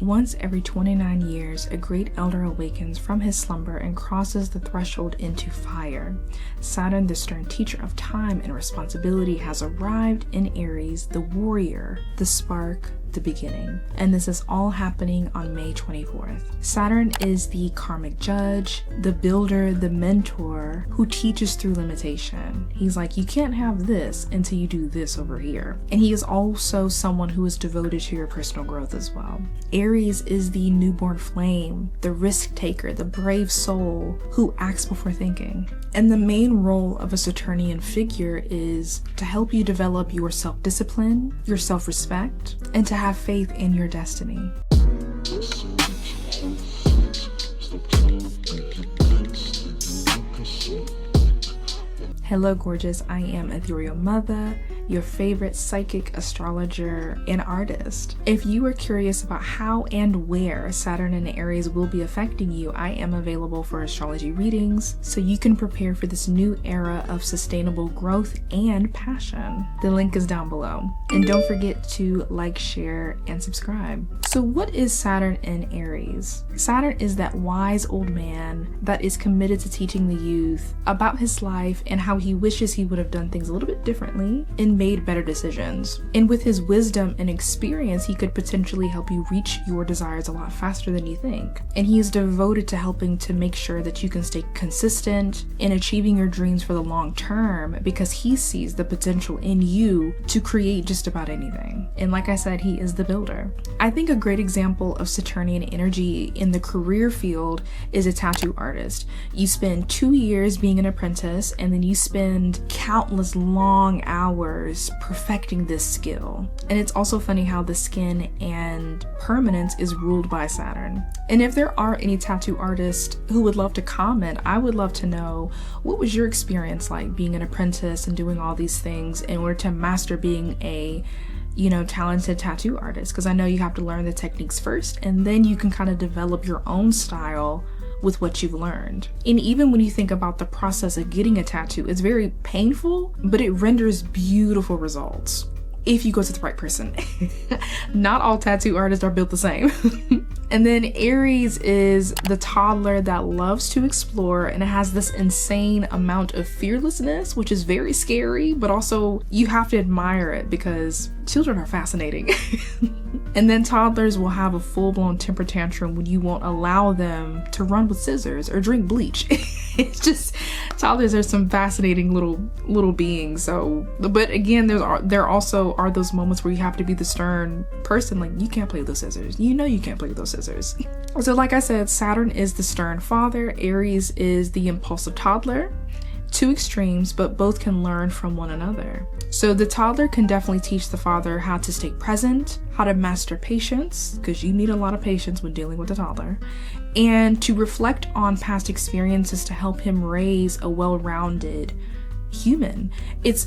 Once every 29 years, a great elder awakens from his slumber and crosses the threshold into fire. Saturn, the stern teacher of time and responsibility, has arrived in Aries, the warrior, the spark, the beginning. And this is all happening on May 24th. Saturn is the karmic judge, the builder, the mentor who teaches through limitation. He's like, you can't have this until you do this over here. And he is also someone who is devoted to your personal growth as well. Aries is the newborn flame, the risk taker, the brave soul who acts before thinking. And the main role of a Saturnian figure is to help you develop your self-discipline, your self-respect, and to have faith in your destiny. Hello gorgeous, I am Ethereal Mother, your favorite psychic, astrologer, and artist. If you are curious about how and where Saturn and Aries will be affecting you, I am available for astrology readings so you can prepare for this new era of sustainable growth and passion. The link is down below. And don't forget to like, share, and subscribe. So what is Saturn in Aries? Saturn is that wise old man that is committed to teaching the youth about his life and how he wishes he would have done things a little bit differently and made better decisions. And with his wisdom and experience, he could potentially help you reach your desires a lot faster than you think. And he is devoted to helping to make sure that you can stay consistent in achieving your dreams for the long term, because he sees the potential in you to create just about anything. And like I said, he is the builder. I think a great example of Saturnian energy in the career field is a tattoo artist. You spend 2 years being an apprentice, and then you spend countless long hours perfecting this skill. And it's also funny how the skin and permanence is ruled by Saturn. And if there are any tattoo artists who would love to comment, I would love to know, what was your experience like being an apprentice and doing all these things in order to master being a talented tattoo artist? Because I know you have to learn the techniques first, and then you can kind of develop your own style with what you've learned. And even when you think about the process of getting a tattoo, it's very painful, but it renders beautiful results if you go to the right person. Not all tattoo artists are built the same. And then Aries is the toddler that loves to explore, and it has this insane amount of fearlessness, which is very scary, but also you have to admire it because children are fascinating. And then toddlers will have a full-blown temper tantrum when you won't allow them to run with scissors or drink bleach. It's just, toddlers are some fascinating little beings. So, but again, there also are those moments where you have to be the stern person, like, you can't play with those scissors. You know you can't play with those scissors. So like I said, Saturn is the stern father, Aries is the impulsive toddler. Two extremes, but both can learn from one another. So the toddler can definitely teach the father how to stay present, how to master patience, because you need a lot of patience when dealing with a toddler, and to reflect on past experiences to help him raise a well-rounded human.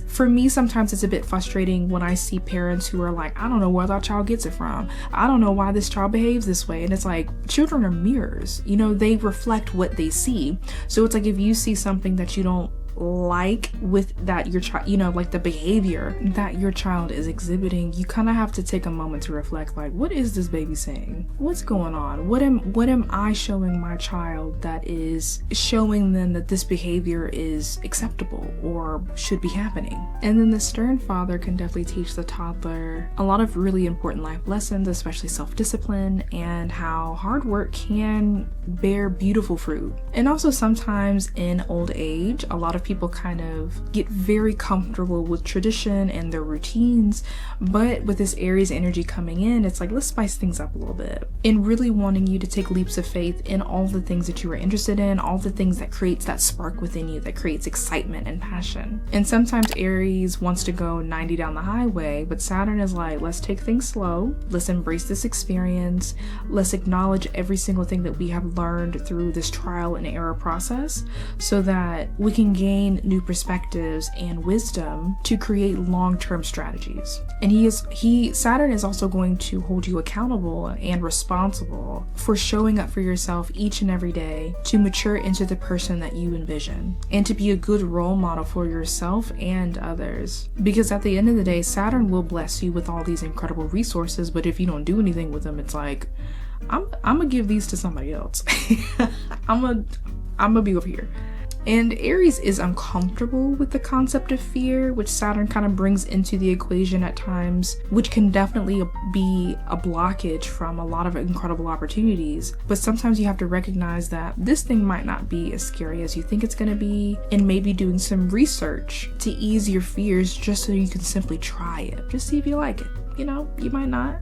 For me, sometimes it's a bit frustrating when I see parents who are like, I don't know where that child gets it from. I don't know why this child behaves this way. And it's like, children are mirrors. They reflect what they see. So it's like, if you see something that you don't like with that your child, like the behavior that your child is exhibiting, you kind of have to take a moment to reflect, like, what is this baby saying? What's going on? What am I showing my child that is showing them that this behavior is acceptable or should be happening? And then the stern father can definitely teach the toddler a lot of really important life lessons, especially self-discipline and how hard work can bear beautiful fruit. And also sometimes in old age, a lot of people kind of get very comfortable with tradition and their routines, but with this Aries energy coming in, it's like, let's spice things up a little bit, and really wanting you to take leaps of faith in all the things that you are interested in, all the things that creates that spark within you, that creates excitement and passion. And sometimes Aries wants to go 90 down the highway, but Saturn is like, let's take things slow, let's embrace this experience, let's acknowledge every single thing that we have learned through this trial and error process so that we can gain new perspectives and wisdom to create long-term strategies. And Saturn is also going to hold you accountable and responsible for showing up for yourself each and every day to mature into the person that you envision and to be a good role model for yourself and others. Because at the end of the day, Saturn will bless you with all these incredible resources, but if you don't do anything with them, it's like, I'm gonna give these to somebody else. I'm gonna be over here. And Aries is uncomfortable with the concept of fear, which Saturn kind of brings into the equation at times, which can definitely be a blockage from a lot of incredible opportunities. But sometimes you have to recognize that this thing might not be as scary as you think it's going to be, and maybe doing some research to ease your fears just so you can simply try it. Just see if you like it. You know, you might not,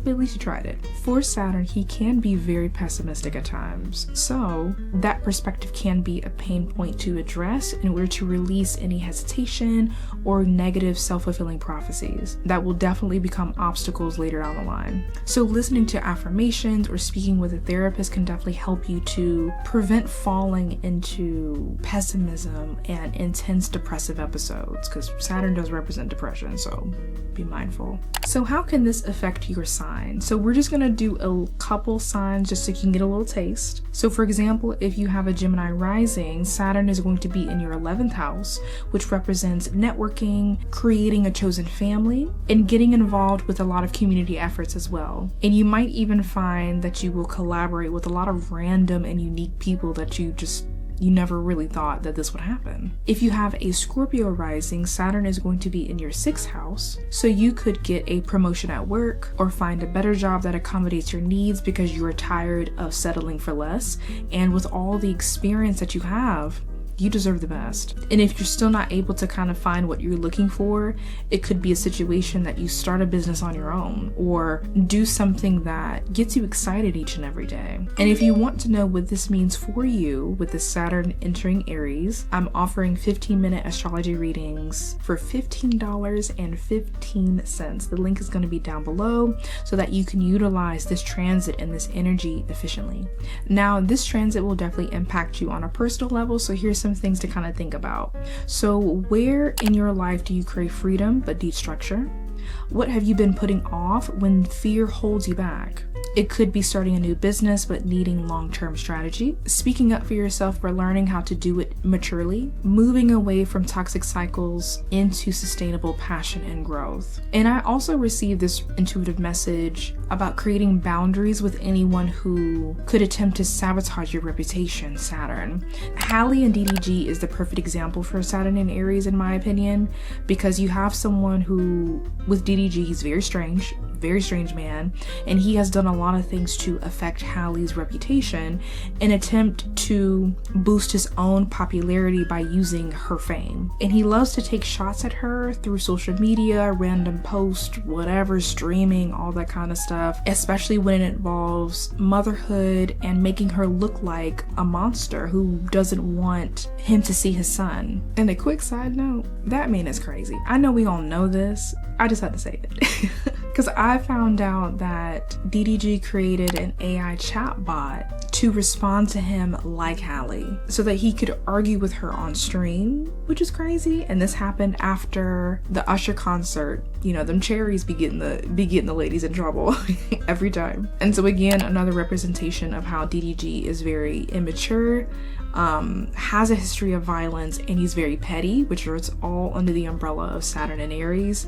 but at least you tried it. For Saturn, he can be very pessimistic at times. So that perspective can be a pain point to address in order to release any hesitation or negative self-fulfilling prophecies that will definitely become obstacles later down the line. So listening to affirmations or speaking with a therapist can definitely help you to prevent falling into pessimism and intense depressive episodes, because Saturn does represent depression, so be mindful. So how can this affect your sign? So we're just gonna do a couple signs just so you can get a little taste. So for example, if you have a Gemini rising, Saturn is going to be in your 11th house, which represents networking, creating a chosen family, and getting involved with a lot of community efforts as well. And you might even find that you will collaborate with a lot of random and unique people that you never really thought that this would happen. If you have a Scorpio rising, Saturn is going to be in your 6th house, so you could get a promotion at work or find a better job that accommodates your needs because you are tired of settling for less. And with all the experience that you have, you deserve the best. And if you're still not able to kind of find what you're looking for, it could be a situation that you start a business on your own or do something that gets you excited each and every day. And if you want to know what this means for you with the Saturn entering Aries, I'm offering 15-minute astrology readings for $15.15. The link is going to be down below so that you can utilize this transit and this energy efficiently. Now, this transit will definitely impact you on a personal level, so here's some things to kind of think about. So where in your life do you crave freedom but need structure? What have you been putting off when fear holds you back? It could be starting a new business but needing long-term strategy, speaking up for yourself but learning how to do it maturely, moving away from toxic cycles into sustainable passion and growth. And I also received this intuitive message about creating boundaries with anyone who could attempt to sabotage your reputation, Saturn. Halle and DDG is the perfect example for Saturn and Aries in my opinion, because you have someone who, with DDG, he's very strange man, and he has done a lot of things to affect Halle's reputation in attempt to boost his own popularity by using her fame. And he loves to take shots at her through social media, random posts, whatever, streaming, all that kind of stuff, especially when it involves motherhood and making her look like a monster who doesn't want him to see his son. And a quick side note, that man is crazy. I know we all know this, I just had to say it. Because I found out that DDG created an AI chatbot to respond to him like Halle so that he could argue with her on stream, which is crazy. And this happened after the Usher concert. You know, them cherries be getting the ladies in trouble every time. And so again, another representation of how DDG is very immature, has a history of violence, and he's very petty, which is all under the umbrella of Saturn and Aries.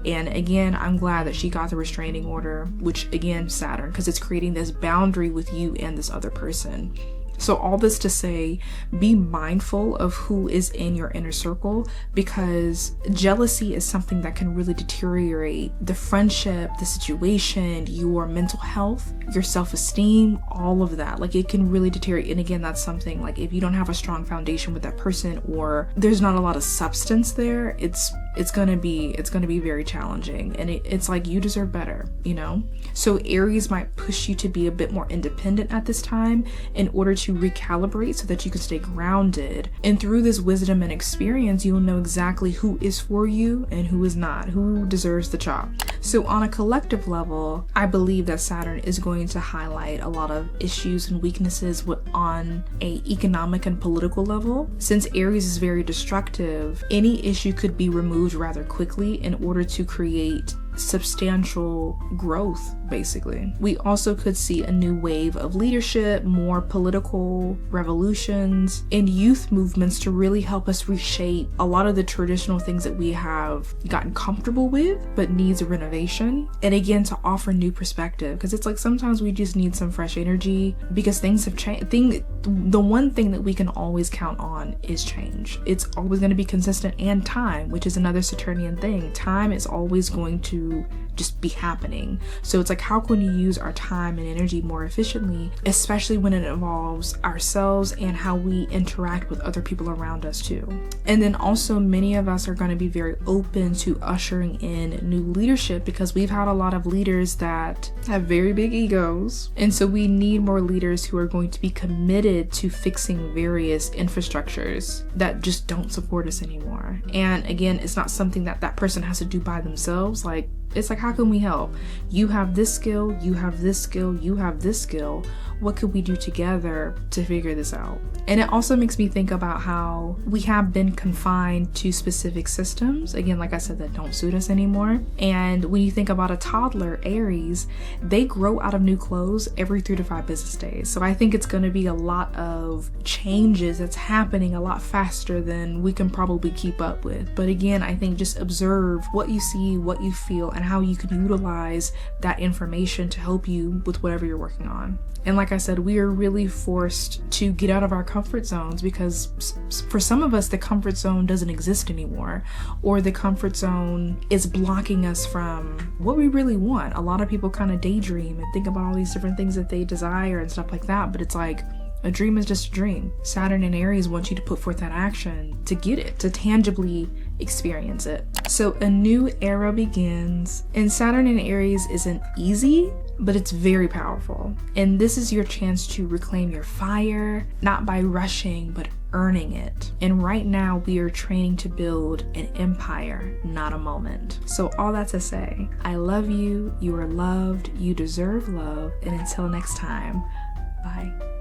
And again, I'm glad that she got the restraining order, which again, Saturn, because it's creating this boundary with you and this other person. So all this to say, be mindful of who is in your inner circle, because jealousy is something that can really deteriorate the friendship, the situation, your mental health, your self-esteem, all of that. Like, it can really deteriorate. And again, that's something like if you don't have a strong foundation with that person, or there's not a lot of substance there, it's gonna be very challenging. And it's like, you deserve better, you know? So Aries might push you to be a bit more independent at this time in order to recalibrate so that you can stay grounded. And through this wisdom and experience, you'll know exactly who is for you and who is not, who deserves the chop. So on a collective level, I believe that Saturn is going to highlight a lot of issues and weaknesses on a economic and political level. Since Aries is very destructive, any issue could be removed rather quickly in order to create substantial growth, basically. We also could see a new wave of leadership, more political revolutions, and youth movements to really help us reshape a lot of the traditional things that we have gotten comfortable with but needs a renovation. And again, to offer new perspective, because it's like sometimes we just need some fresh energy because things have changed. The one thing that we can always count on is change. It's always going to be consistent, and time, which is another Saturnian thing. Time is always going to just be happening. So it's like, how can we use our time and energy more efficiently, especially when it involves ourselves and how we interact with other people around us too. And then also, many of us are going to be very open to ushering in new leadership because we've had a lot of leaders that have very big egos. And so we need more leaders who are going to be committed to fixing various infrastructures that just don't support us anymore. And again, it's not something that that person has to do by themselves. Like, it's like, how can we help? You have this skill, you have this skill, you have this skill. What could we do together to figure this out? And it also makes me think about how we have been confined to specific systems, again, like I said, that don't suit us anymore. And when you think about a toddler, Aries, they grow out of new clothes every 3 to 5 business days. So I think it's going to be a lot of changes that's happening a lot faster than we can probably keep up with. But again, I think just observe what you see, what you feel, and how you can utilize that information to help you with whatever you're working on. And like I said, we are really forced to get out of our comfort zones because for some of us, the comfort zone doesn't exist anymore, or the comfort zone is blocking us from what we really want. A lot of people kind of daydream and think about all these different things that they desire and stuff like that, but it's like, a dream is just a dream. Saturn and Aries want you to put forth that action to get it, to tangibly experience it. So a new era begins, and Saturn and Aries isn't easy, but it's very powerful. And this is your chance to reclaim your fire, not by rushing, but earning it. And right now we are training to build an empire, not a moment. So all that to say, I love you, you are loved, you deserve love, and until next time, bye.